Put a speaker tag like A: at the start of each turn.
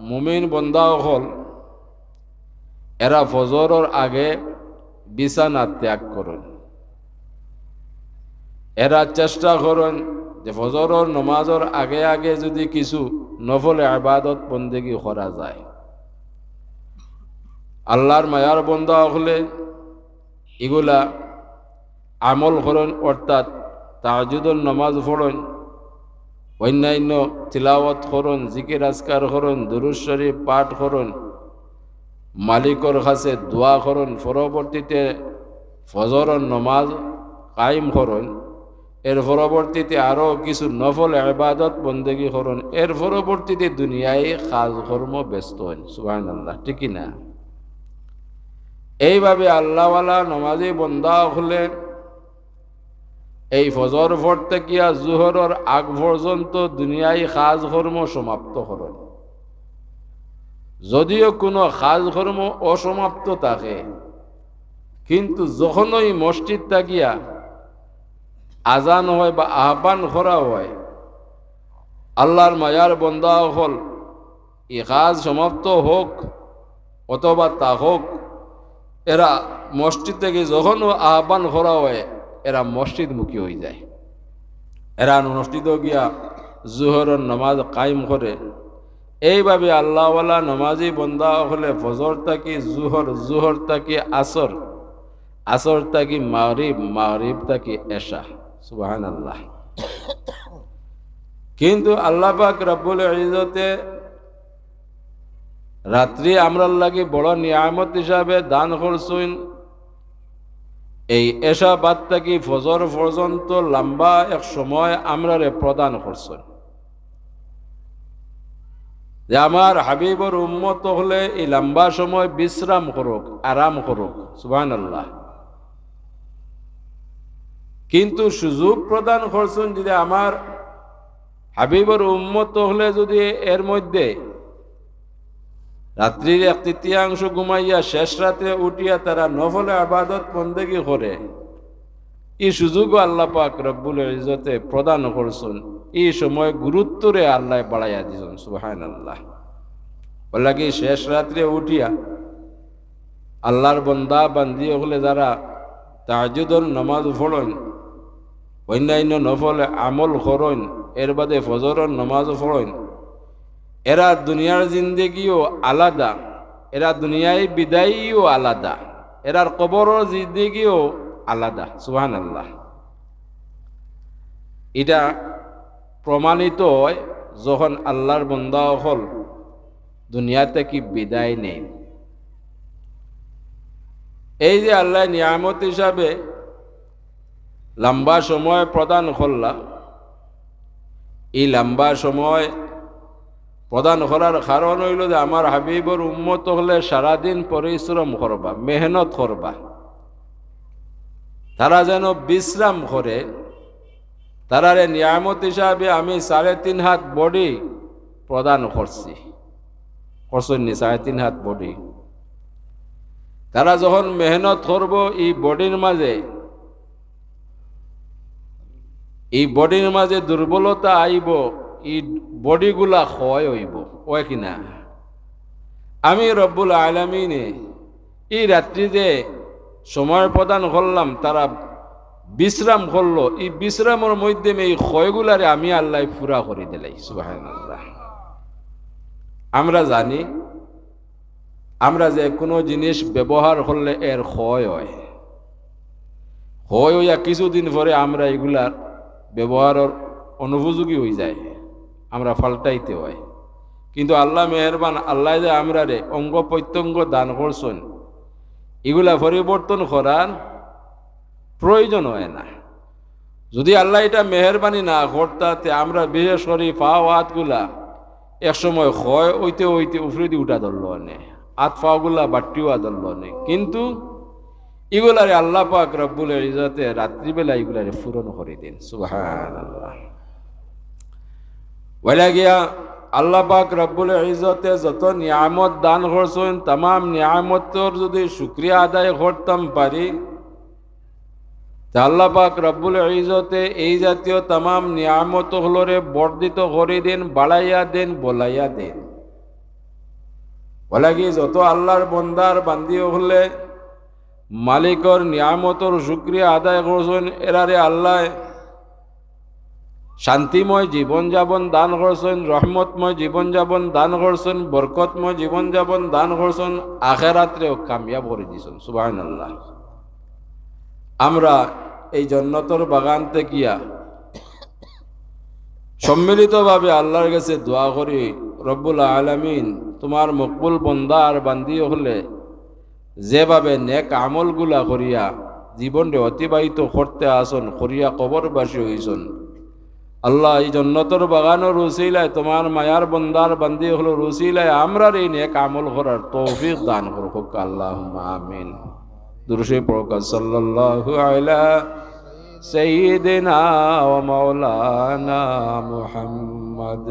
A: মুমিন বন্দা হল এরা ফজরের আগে বিছানা ত্যাগ করেন। এরা চেষ্টা করেন যে ফজরের নমাজের আগে আগে যদি কিছু নফল ইবাদত বন্দেগী করা যায়। আল্লাহর মায়ার বন্দা হলে এগুলা আমল করেন, অর্থাৎ তাহাজ্জুদের নামাজ পড়েন, অন্যান্য তিলাওয়াত করুন, জিকির আজকার করুন, দুরূদ শরীফ পাঠ করুন, মালিকর কাছে দোয়া করুন, পরবর্তীতে ফজরের নামাজ কায়েম করুন, এর পরবর্তীতে আরও কিছু নফল ইবাদত বন্দেগী করুন, এর পরবর্তীতে দুনিয়ায় কাজকর্ম ব্যস্ত হন। সুবহানাল্লাহ, ঠিকই না? এইভাবে আল্লাহওয়ালা নমাজি বন্দা হলে এই ফজর পড়তে গিয়া জোহরের আগ পর্যন্ত দুনিয়ায় কাজকর্ম সমাপ্ত করেন। যদিও কোনো কাজকর্ম অসমাপ্ত থাকে, কিন্তু যখনই মসজিদটা গিয়া আজান হয় বা আহ্বান করা হয়, আল্লাহর মায়ার বন্দা হল এই কাজ সমাপ্ত হোক অথবা তা হোক, এরা মসজিদ থেকে যখনও আহ্বান করা হয় এরা মসজিদমুখী হয়ে যায়। এরা মসজিদও গিয়া জোহরের নামাজ কায়েম করে। এইভাবে আল্লাহওয়ালা নমাজি বন্দা হলে ফজর থাকি জুহর, জুহর থাকি আসর, আসর থাকি মাগরিব, মাগরিব থাকি এশা। সুবহানাল্লাহ। কিন্তু আল্লাহ পাক রব্বুল ইজ্জতে রাত্রি আমরার লাগি বড় নিয়ামত হিসাবে দান করছেন। এই এশা বাদ থাকি ফজর পর্যন্ত লম্বা এক সময় আমরারে প্রদান করছেন, যে আমার হাবিবর উম্মত হলে এই লম্বা সময় বিশ্রাম করুক, আরাম করুক। সুবহানাল্লাহ। কিন্তু সুযোগ প্রদান করছেন যদি আমার হাবিবর উম্মত হলে যদি এর মধ্যে রাত্রির 1/3 ঘুমাইয়া শেষ রাতে উঠিয়া তারা নফল ইবাদত বন্দেগী করে, এই সুযোগও আল্লাহ পাক রব্বুল ইজ্জতে প্রদান করছেন। এই সময় গুরুত্বরে আল্লাহ বাড়াইয়া দিয়েছেন। সুবহানাল্লাহ। বললা কি শেষ রাত্রে উঠিয়া আল্লাহর বন্দা বান্দি হলে যারা তাহাজ্জুদের নামাজ পড়েন, অন্যান্য নফল আমল করেন, এর বাদে ফজরের নামাজ পড়েন, এরা দুনিয়ার জিন্দেগিও আলাদা, এরা দুনিয়ায় বিদায়ীও আলাদা, এরার কবরের জিন্দেগিও আলাদা। সুবহানাল্লাহ। এটা প্রমাণিত হয় যখন আল্লাহর বান্দা হল দুনিয়াতে কি বিদায় নেই। এই যে আল্লাহ নিয়ামত হিসাবে লম্বা সময় প্রদান করলা, এই লম্বা সময় প্রদান করার কারণ হইল যে আমার হাবিবর উম্মত হলে সারাদিন পরিশ্রম করবা, মেহনত করবা, তারা যেন বিশ্রাম করে। তারারে নিয়ামত হিসাবে আমি 3.5 হাত বডি প্রদান করছি, করছেননি 3.5 হাত বডি। তারা যখন মেহনত করব এই বডির মাঝে দুর্বলতা আইব, এই বডিগুলা ক্ষয় হইব, ওই কিনা? আমি রব্বুল আলামিনে এই রাত্রি যে সময় প্রদান করলাম, তারা বিশ্রাম করলো, এই বিশ্রামের মধ্যে এই ক্ষয়গুলারে আমি আল্লাহ পুরা করে দিলাই। সুবহানাল্লাহ। আমরা জানি আমরা যে কোনো জিনিস ব্যবহার করলে এর ক্ষয় হয়, ক্ষয় হইয়া কিছুদিন পরে আমরা এগুলার ব্যবহারের অনুপযোগী হয়ে যায়, আমরা পাল্টাইতে হয়। কিন্তু আল্লাহ মেহেরবান, আল্লাহ যে আমরা রে অঙ্গ প্রত্যঙ্গ দান করছেন, এগুলা পরিবর্তন করার প্রয়োজন হয় না। যদি আল্লাহ এটা মেহেরবানি না করতে, আমরা বিশেষ করে পাও হাতগুলা একসময় ক্ষয় হইতে হইতে উফরে দিয়ে উঠা ধরল নে, হাত পাগুলা বাট্টিও ধরল নে। কিন্তু এগুলারে আল্লাহ পাক রব্বুল ইজ্জতে রাত্রিবেলা এগুলারে পূরণ করে দিন। সুবহানাল্লাহ। বলে গিয়া আল্লাহ পাক রব্বুল ইজ্জতে যত নিয়ামত দান করছেন, তাম নিয়ামতর যদি শুকরিয়া আদায় করতাম পারি, আল্লাহ পাক রব্বুল ইজ্জতে এই জাতীয় তাম নিয়ামত হলরে বর্ধিত করে দেন, বাড়াইয়া দেন, বলাইয়া দেন। ওলাগি যত আল্লাহর বন্দার বান্দি হলে মালিকর নিয়ামতর শুক্রিয়া আদায় করছেন, এরারে আল্লাহ শান্তিময় জীবনযাপন দান করছেন, রহমতময় জীবনযাপন দান করছেন, বরকতময় জীবনযাপন দান করছেন, আখেরাত্রেও কামিয়াব করে দিয়েছেন। সুবহানাল্লাহ। আমরা এই জান্নাতের বাগান থেকে সম্মিলিতভাবে আল্লাহর কাছে দোয়া করি, রব্বুল আলামিন তোমার মকবুল বন্দা আর বান্দি হলে যেভাবে নেক আমলগুলা করিয়া জীবনকে অতিবাহিত করতে আসন, করিয়া কবরবাসী হইছন, আল্লাহ এই জান্নাতের বাগানের রুসিলায় তোমার মায়ার বন্দার বান্দি হলো রুসিলায় আমরা এই নেক আমল করার তৌফিক দান করুক। আল্লাহুম্মা আমিন। দুরূদ পড়ুক। সাল্লাল্লাহু আলা সাইয়্যিদিনা ওয়া মাওলানা মুহাম্মদ।